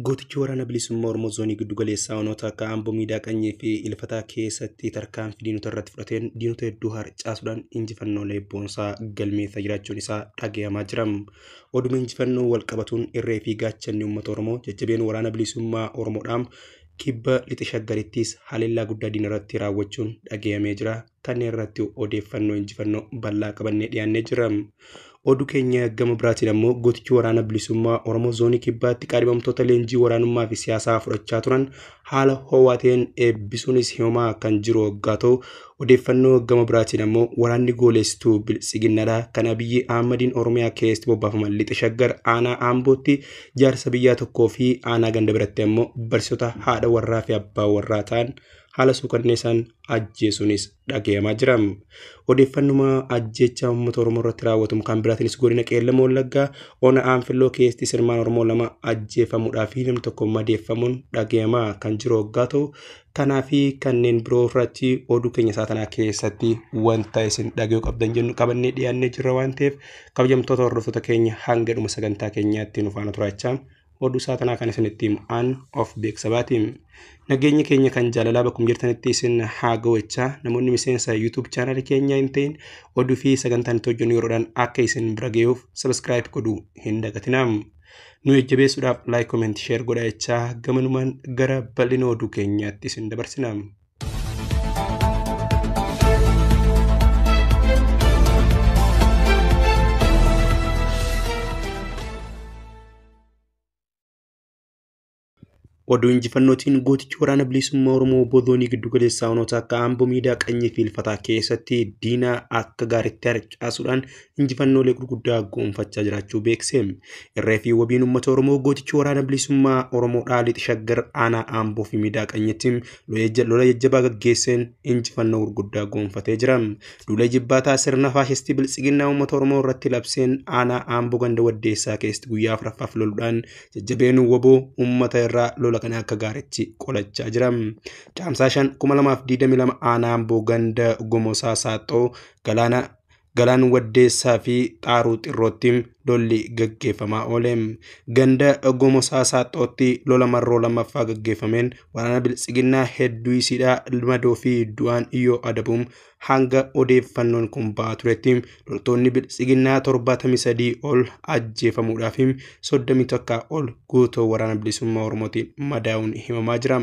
Gootichi waraana bilisummaa Oromoo zoonii giddu galeessaa onoota akka Amboo miidhaqanyee fi ilfataa keessatti tarkaanfii diinota irratti fudhateen diinota hedduu harcaasuudhaan injifannoolee boonsaa galmeessaa jiraachuun isaa dhagahamaa jira. Oduma injifannoo wal qabatuun irree fi gaachanni uummata Oromoo jajjabeen waraana bilisummaa Oromoodhaan kibba lixa shaggarittis haleellaa guddaa diina irratti raawwachuun dhagahamee jira. Kanneen irratti odeeffannoo injifannoo bal'aa qabannee dhiyaannee jira. Oduu keenya gama biraatiin ammoo gootichi waraana bilisummaa Oromoo zoonii kibbaatti qaadhimamtoota leenjii waraanummaa fi siyaasaa fudhachaa turan haala ho'aateen eebbisuunis himamaa kan jiru waggaa ta'u, odeeffannoo gama biraatiin ammoo waraanni gooleessituu Biltsiginnaadhaa kan Abiyyi Ahmadiin Oromiyaa keessatti bobbaafaman lixa shaggar aanaa Ambootti jaarsa biyyaa tokkoo fi aanaa ganda biratti ammoo barsiisota haadha warraa fi abbaa warraa ta'an haala suukanneessaan ajjeesuunis dhagahamaa jira. Odeeffannuma ajjeechaa uummata Oromoo irratti raawwatamu kan biraatiinis godina Qeellam Wallaggaa ona Aanfilloo keessatti sirmaan Oromoo lama ajjeefamuudhaa fi namni tokko madeeffamuun dhagahamaa kan jiru waggaa ta'u, kanaa fi kanneen biroo irratti oduu keenya saatanaa keessatti wanta isin dhaga'uu qabdan jennu qabannee dhiyaannee jirra waan ta'eef kabajamtoota hordoftoota keenya hanga dhuma sagantaa keenyaatti nu faana turaachaa. Oduu saatanaa kan isinitti himu aan of beeksabaatiin. Nageenya keenya kan jaalalaa bakkum jirtanitti isin haa ga'uuchaa. Namoonni miseensa YouTube channel keenya hin ta'in oduu fi sagantaan itti hojjennu yeroodhaan akka isin bira ga'uuf subscribe godhuu hin dagatinaa. Nu jajjabeessuudhaaf like, comment, share godhaa gamanumaan gara bal'ina oduu keenyaatti isin dabarsinaa. Oduu injifannootiin gootichi waraana bilisummaa Oromoo zoonii giddu galeessaa onoota akka Amboo miidhaqanyee fi ilfataa keessatti diina akka gaariitti harcaasuudhaan injifannoolee gurguddaa goonfachaa jiraachuu beeksise. Irree fi wabiin uummata Oromoo gootichi waraana bilisummaa Oromoodhaa lixa shaggar aanaa Amboo fi miidhaqanyeetti lola jajjabaa gaggeesseen injifannoo gurguddaa goonfatee jira. Duula jibbaataa sirna faashistii Biltsiginnaa uummata Oromoo irratti labseen aanaa Amboo ganda Waddeessaa keessatti guyyaa afuraffaaf loluudhaan jajjabeen waboo uummata irraa lola kan akka gaariitti qolachaa jira. Caamsaa 5/2022 aanaa Amboo ganda Gomosaa Saaxoo galaan Waddeessaa fi Xaaruu Xirrootti lolli gaggeeffamaa oole. Ganda Gomosaa Saaxootti lola marroo lammaffaa gaggeeffameen waraana Biltsiginnaa hedduu isiidhaa madoo fi du'aan iyyoo adabuun hanga odeeffannoon kun ba'aa turetti loltoonni Biltsiginnaa 73 ol ajjeefamuudhaa fi 31 ol guutuu waraana bilisummaa Oromootiin madaa'uun himamaa jira.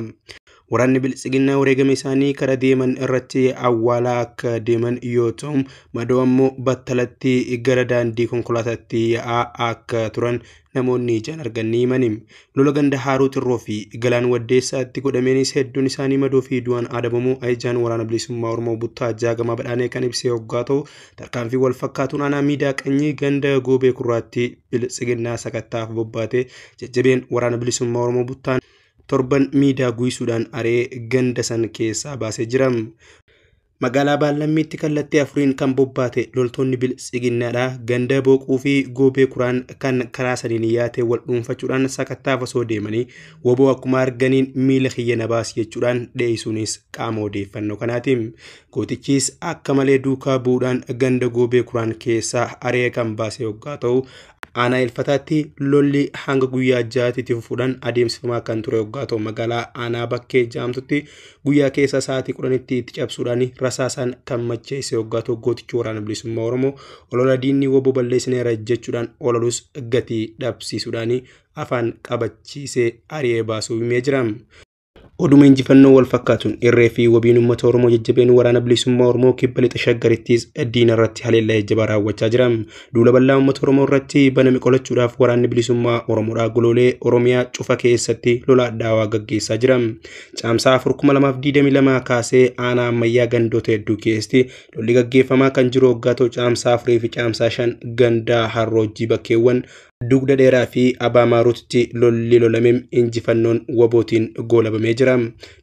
Waraanni Biltsiginnaa wareegama isaanii karaa deeman irratti awwaalaa akka deeman yoo ta'u, madoo ammoo battalatti gara daandii konkolaataatti yaa'aa akka turan namoonni ijaan arganii himani. Lola ganda Haaruu Xirroo fi galaan Waddeessaatti godhameenis hedduun isaanii madoo fi du'aan adabamuu ajajaan waraana bilisummaa Oromoo Buttaa Jaagamaa Badhaanee kan ibsee waggaa ta'u, tarkaanfii wal fakkaatuun aanaa miidhaqanyee ganda Goobee Kurraatti Biltsiginnaa sakattaaf bobbaate jajjabeen waraana bilisummaa Oromoo Buttaan torban miidhaa guyyisuudhaan aree ganda san keessaa baasee jira. Magaalaa Baallammiitti kallattii afuriin kan bobbaate loltoonni Biltsiginnaadhaa ganda Booquu fi Goobee Kuraan kan karaa saniin yaate wal dhuunfachuudhaan sakattaaf osoo deemanii woboo akkuma arganiin miila kiyya na baasi jechuudhaan dheeysuunis qaama odeeffannoo kanaati. Gootichis akka malee duukaa bu'uudhaan ganda Goobee Kuraan keessaa aree kan baasee waggaa ta'u, aanaa ilfataatti lolli hanga guyyaa 6tti fuudhan adeemsifamaa kan ture waggaa ta'u, magaalaa aanaa bakkee jaamtutti guyyaa keessa sa'aatii 10tti itti cabsuudhaan rasaasaan kan macheesse waggaa ta'u, gootichi waraana bilisummaa Oromoo olola diinni woboo balleessineera jechuudhaan ololus gatii dhabsiisuudhaan afaan qabachiisee ari'ee baasuu himee jira. Oduma injifannoo wal fakkaatuun irree fi wabiin uummata Oromoo jajjabeen waraana bilisummaa Oromoo kibba lixa shaggarittis diina irratti haleellaa jajjabaa raawwachaa jira. Duula bal'aa uummata Oromoo irratti baname qolachuudhaaf waraanni bilisummaa Oromoodhaa goloolee Oromiyaa cufa keessatti lola addaawaa gaggeessaa jira. Caamsaa 4/2022 kaasee aanaa ammayyaa gandoota hedduu keessatti lolli gaggeeffamaa kan jiru waggaa ta'u, caamsaa 4 fi caamsaa 5 ganda Harroojjii bakkeewwan dugda dheeraa fi Abaamaaruutti lolli lolameen injifannoon wabootiin goolabamee jira.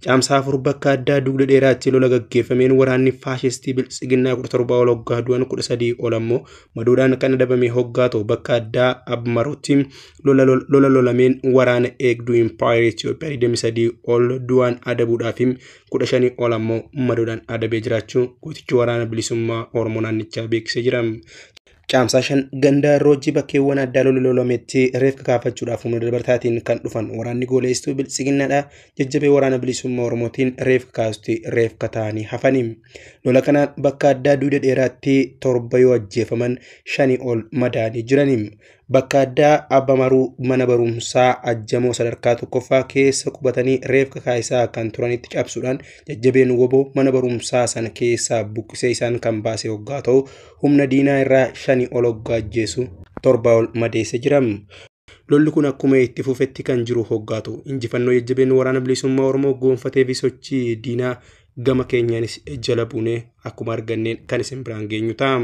Caamsaa 4 bakka addaa dugda dheeraatti lola gaggeeffameen waraanni faashistii Biltsiginnaa 17 ol hoggaa du'an 13 ol ammoo madoodhaan kan adabame hoggaa ta'u, bakka addaa Abaamaaruutti lola lolameen waraana eegduu Impaayera Itoophiyaa 23 ol du'an adabuudhaaf 15 ol ammoo madoodhaan adabee jiraachuu gootichi waraana bilisummaa Oromoo naannichaa beeksisee jira. Caamsaa 5 ganda Roojii bakkeewwan addaa lolametti reeffa kaafachuudhaaf humna dabartaatiin kan dhufan waraanni gooleestuu biltsiginnaadha. Jajjabee waraana bilisummaa Oromootiin reeffa kaasutti reeffa ta'anii hafanii. Lola kanaan bakka addaa duuda dheeraatti 7 yoo ajjeefaman 5 ol madaanii jiranii. Bakka addaa Abbamaruu mana barumsaa ajjamoo sadarkaa tokkoffaa keessa qubatanii reeffa kaa'isaa kan turanitti cabsuudhaan jajjabeen woboo mana barumsaa sana keessaa buqqisee isaan kan baase hoggaa ta'u humna diinaa irraa 5 ol hoggaa ajjeesu 7 ol madeesse jira. Lolli kun akkuma itti fufetti kan jiru hoggaa ta'u injifannoo jajjabeen waraana bilisummaa Oromoo goonfatee fi sochii diinaa gama keenyaanis jala buunee akkuma arganneen kan isin biraan geenyu ta'a.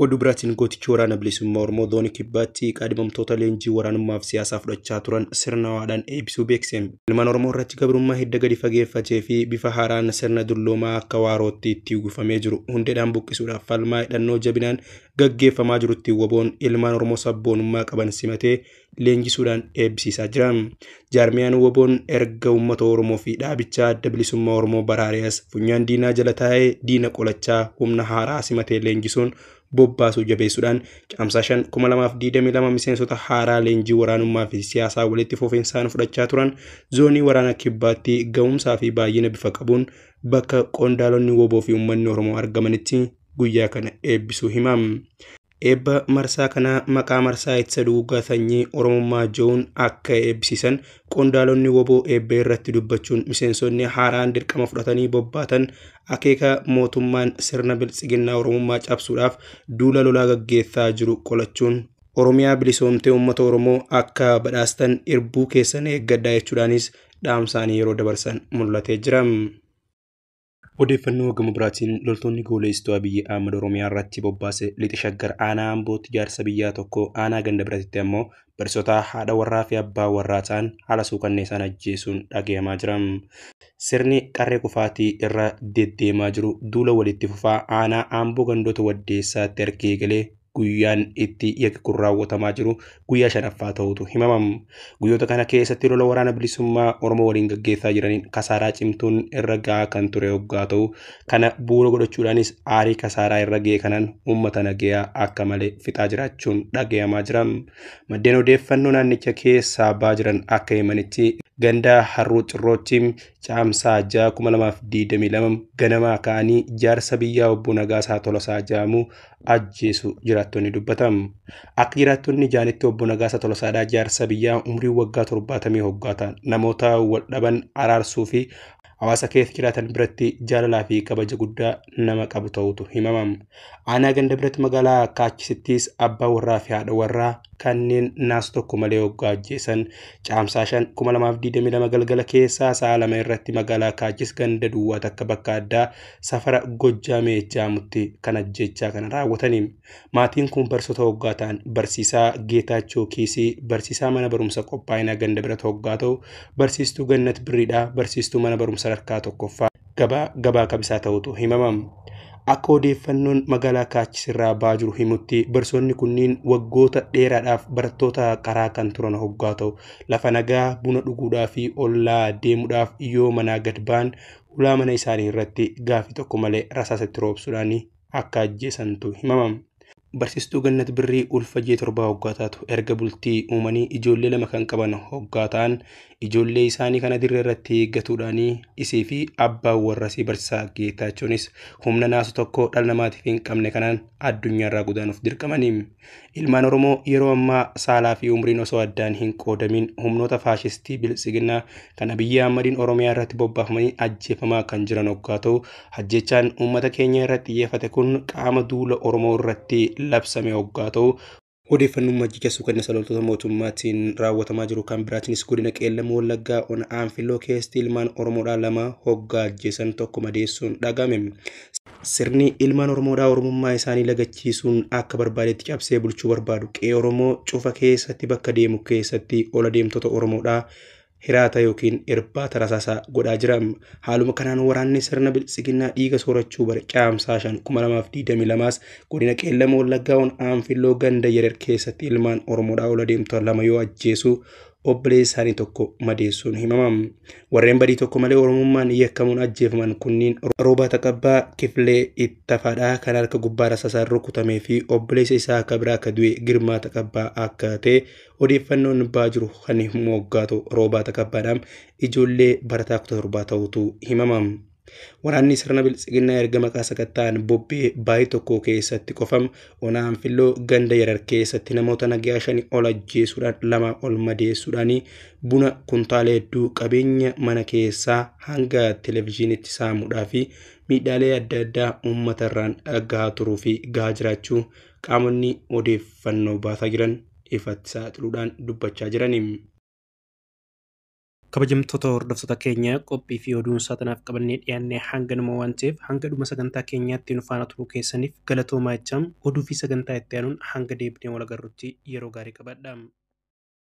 Oduu biraatiin gootichi waraana bilisummaa Oromoo zoonii kibbaatti qaadhimamtoota leenjii waraanummaaf siyaasaa fudhachaa turan sirnawaadhaan eebbisuu beeksise. Ilmaan Oromoo irratti gabrummaa hidda gadi fageeffatee fi bifa haaraan sirna dulloomaa akka waarootti itti uwwifamee jiru hundeedhaan buqqisuudhaaf falmaa hidhannoo jabinaan gaggeeffamaa jirutti woboon ilmaan Oromoo sabboonummaa qaban simatee leenjisuudhaan eebbisiisaa jira. Jaarmiyaan woboon erga uummata Oromoo fi dhaabicha adda bilisummaa Oromoo baraariyaas funyaan diinaa jala taa'ee diina qolachaa humna haaraa simatee leenjisuun bobbaasuu jabeessuudhaan caamsaa 5 2022 miseensota haaraa leenjii waraanummaa fi siyaasaa walitti fufinsaan fudhachaa turan zoonii waraana kibbaatti ga'umsaa fi baay'ina bifa qabuun bakka qondaalonni woboo fi uummanni Oromoo argamanitti guyyaa kana eebbisuu himam. Eebba marsaa kana maqaa marsaa ittisa duugaa sanyii Oromummaa joon akka eebbisiisan qondaalonni woboo eebba irratti dubbachuun miseensonni haaraan dirqama fudhatanii bobbaatan akeeka mootummaan sirna biltsiginnaa Oromummaa cabsuudhaaf duula lolaa gaggeessaa jiru qolachuun Oromiyaa bilisoomtee uummata Oromoo akka badhaastan irbuu keessan eeggadhaa jechuudhaanis dhaamsaanii yeroo dabarsan mul'atee jira. Odeeffannoo gama biraatiin loltoonni gooleestuu Abiyyi Ahmad Oromiyaa irratti bobbaase lixa shaggar aanaa Ambootti jaarsa biyyaa tokko aanaa ganda biraatti ammoo barsoota haadha warraa fi abbaa warraa ta'an haala suukanneessaan ajjeesuun dhagahamaa jira. Sirni qarree kufaatii irra deddeemaa jiru duula walitti fufaa aanaa Amboo gandoota waddeessaatti ergee galee guyyaan itti yakki kun raawwatamaa jiru guyyaa 5ffaa ta'utu himamam. Guyyoota kana keessatti lola waraana bilisummaa Oromoo waliin gaggeessaa jiraniin kasaaraa cimtuun irra gahaa kan ture hoggaa ta'u kana bu'uura godhachuudhaanis aarii kasaaraa irra ga'e kanaan uummata nagayaa akka malee fixaa jiraachuun dhagahamaa jira. Maddeen odeeffannoo naannicha keessaa baa jiran akka himanitti ganda Harruu Cirrootti caamsaa 6 2022 ganamaa ka'anii jaarsa biyyaa obbo Nagaasaa Tolosaa jedhamu ajjeesu jiraattonni dubbatamu. Akka jiraattonni jaanitti obbo Nagaasaa Tolosaadhaa jaarsa biyyaa umrii waggaa 70 hoggaatan namoota wal dhaban araarsuu fi hawaasa keessa jiraatan biratti jaalalaa fi kabaja guddaa nama qabu ta'utu himamam. Aanaa ganda biratti magaalaa Kaachisittis abbaa warraa fi haadha warraa kanneen naas tokko malee hoggaa ajjeesan caamsaa 5 2022 galgala keessaa sa'a 2 irratti magaalaa Kaachis ganda duwwaa takka bakka addaa safara Gojjaamee jedhamutti kan ajjechaa kana raawwatanii. Maatiin kun barsoota hoggaa ta'an barsiisaa Geetaachoo Kiisii barsiisaa mana barumsa qophaa'inaa ganda biratti hoggaa ta'u barsiistuu Gannat Birriidhaa barsiistuu mana barumsa sadarkaa tokkoffaa gabaa kabisaa ta'utu himamam. Akka odeeffannoon magaalaa Kaachis irraa baa jiru himutti barsoonni kunniin waggoota dheeraadhaaf barattoota qaraa kan turan hoggaa ta'u lafa nagaa buna dhuguudhaa fi ollaa deemuudhaaf yoo manaa gad ba'an ulaa mana isaanii irratti gaafii tokko malee rasaasatti roobsuudhaan akka ajjeesantu himamam. Barsiistuu Gannat Birrii ulfa 7 hoggaa taatu erga bultii uumanii ijoollee 2 kan qaban hoggaa ta'an ijoollee isaanii kana dirree irratti eeggatuudhaan isii fi abbaa warrasii barsiisaa Geetaachoonis humna naasu tokko dhala namaatiif hin qabne kanaan addunyaarraa godaanuuf dirqamanii. Ilmaan Oromoo yeroo ammaa saalaa fi umriin osoo addaan hin qoodamin humnoota faashistii biltsiginnaa kan Abiyyi Ahmadiin Oromiyaa irratti bobbaafamanii ajjeefamaa kan jiran hoggaa ta'u ajjechaan uummata keenya irratti xiyyeeffate kun qaama duula Oromoo irratti labsame hoggaa ta'u odeeffannoo majjikeessuu kan loltoota mootummaatiin raawwatamaa jiru kan biraatiinis godina Qeellam Wallaggaa ona Aanfiloo keessatti ilmaan Oromoodhaa 2 hoggaa ajjeesan tokko madeessuun dhagame. Sirni ilmaan Oromoodhaa Oromummaa isaanii lagachiisuun akka barbaadetti cabsee bulchuu barbaadu qe'ee Oromoo cufa keessatti bakka deemu keessatti ola deemtota Oromoodhaa hiraata yookiin irbaata rasaasaa godhaa jiran. Haaluma kanaan waraanni sirna biltsiginnaa dhiiga soorachuu bare caamsaa 5 2022 godina Qeellam Wallaggaa ona Aanfiloo ganda Yerer keessatti ilmaan Oromoodhaa ola deemtota 2 yoo ajjeesu obboleessa isaanii tokko madeessuun himamam. Warreen badii tokko malee Oromummaan yakkamuun ajjeefaman kunniin Roobaa Taqabbaa Kifilee Ittafaadhaa kan harka gubbaa rasasaan rukutamee fi obboleessa isaa akka biraa akka du'e Girmaa Taqabbaa akka ta'e odeeffannoon ba'aa jiru kan moggaatu Roobaa Taqabbaadhaan ijoollee barataa 17 ta'utu himamam. Waraanni sirna bilisiginnaa erga maqaa sakatta'an bobbee baay'ee tokko keessatti qofam onaan filloo ganda yarar keessatti namoota nagaa 5 ol ajjeesuudhaan 2 ol madeessuudhaan buna kuntaalee hedduu qabeenya mana keessaa hanga televezyiinitti saamuudhaa fi miidhaalee adda addaa uummatarraan gahaa turuu fi gahaa jiraachuu qaamonni odeeffannoo baasaa jiran ifatti saaxiluudhaan dubbachaa jiraniim. Kabajamtoota hordoftoota keenya qophii fi oduun saatanaaf qabannee dhiyaannee hanga numa waan ta'eef hanga dhuma sagantaa keenyaatti nu faana turuu keessaniif galatoomaa jechaa oduu fi sagantaa itti aanuun hanga deebinee wal agarrutti yeroo gaarii qabadhaa.